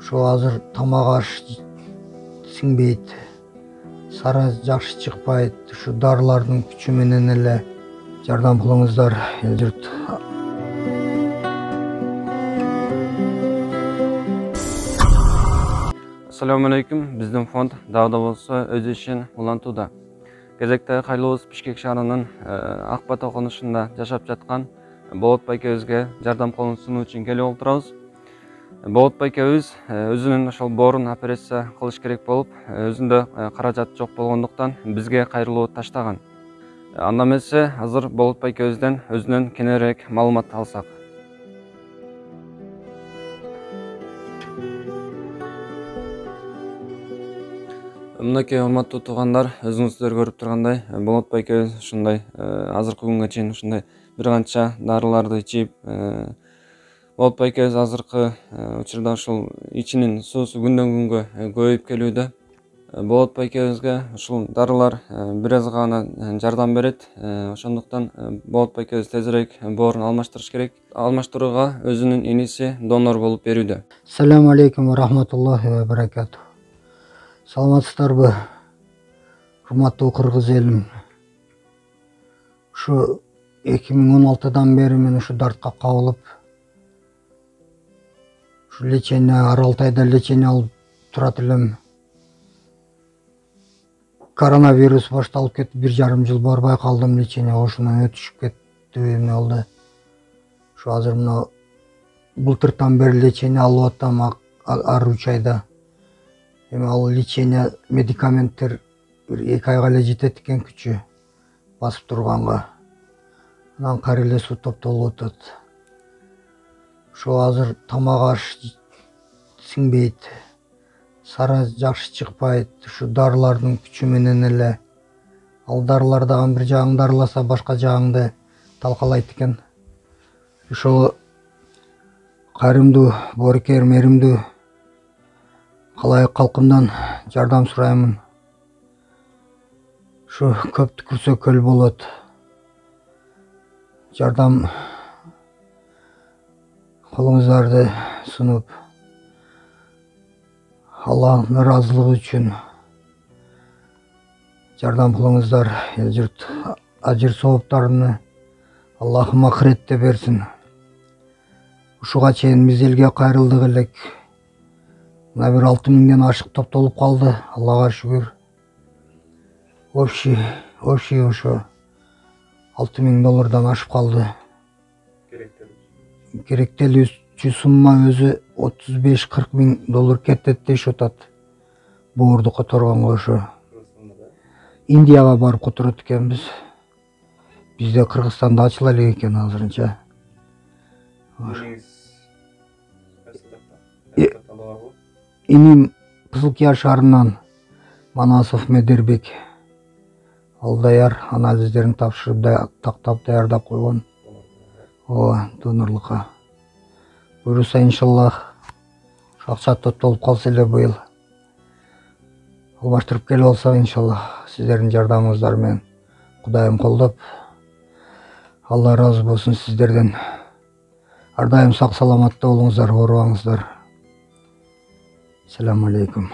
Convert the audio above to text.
Şu азыр тамак аш сиңбейт, сара жакшы чыкпайт. Şu дарылардын күчү менен эле жардам кылыңыздар, эл журт. Assalamu alaikum. Bizden fond dağda bolsa öz işin улантууда. Кезекте кайлыбыз Бишкек шаарынын Акбата конушунда жашап жаткан Болот байкебизге жардам колун сунуу үчүн келип отурабыз. Болот байкебиз өзүнүн ошол боорун операция кылыш керек болуп, өзүндө каражат жок болгондуктан бизге кайрылуу таштаган. Анда эмесе азыр Болот байкебизден өзүнөн кененирээк маалымат алсак. Мынакей урматтуу туугандар, өзүңүздөр көрүп тургандай, Болот байкебиз ушундай азыркы күнгө чейин ушундай бир канча дарыларды ичип, Болот байкебиз азыркы учурда ушул ичинин суусу күндөн күнгө көбөйүп келүүдө. Болот байкебизге ушул дарылар бир аз гана жардам берет. Ошондуктан Болот байкебиз тезирээк боорун алмаштырыш керек. Алмаштырууга өзүнүн иниси донор болуп берүүдө. Assalamu alaikum wa rahmatullahi wa barakatuh. Саламатсыздарбы, урматтуу кыргыз элим. Ушу 2016-дан бери мен ушу дартка кабылып, ушу лечение Аралтайда лечение алып турат элем. Коронавирус башталып кетип 1,5 жыл барбай калдым лечение, ошондон өтүшүп кетти, эмне болду. Ушу азыр мына былтыртан бери лечение алып атам ар 3 айда. Эми ал лечение медикаменттер 2 айга эле жетет экен күчү басып турганга. Анан кайра эле суу топтолуп атат. Ошо азыр тамак аш сиңбейт, сара жакшы чыкпайт. Ушу дарылардын күчү менен эле ал дарылар дагы бир жагыңды дарыласа башка жагыңды талкалайт экен. Ошо кайрымдуу боорукер мээримдүү калайык калкымдан жардам сураймын. Ушу көп түкүрсөкөл болот. Жардам колуңуздарды сунуп, Аллахтын ыраазылыгы үчүн жардам кылыңыздар, эл журт. Ажыр сооптарыны Аллах махиретте берсин. Ушуга чейин биз элге кайрылдык элек. Мына бир 6000ден ашык топтолуп калды, Аллага шүгүр. Общий ошо $6000 ашып калды. Керектелүүчү сумма өзү $35-40 кетет дешип атат. Боорду которгонго ошо. Индияга барып которот экенбиз. Бизде Кыргызстанда ачыла элек экен азырынча. Иним Кызылкия шаарынан Манасов Медербек. Ал даяр, анализдерин тапшырып тактап даярдап койгон. Донорлукка. Буюрса иншаллах акча топтолуп калса эле быйыл. Алмаштырып келип алсак иншаллах сиздердин жардамыңыздар менен Кудайым колдоп. Алла ыраазы болсун сиздерден. Ар дайым сак саламатта болуңуздар, оорубаңыздар. Assalamu alaikum.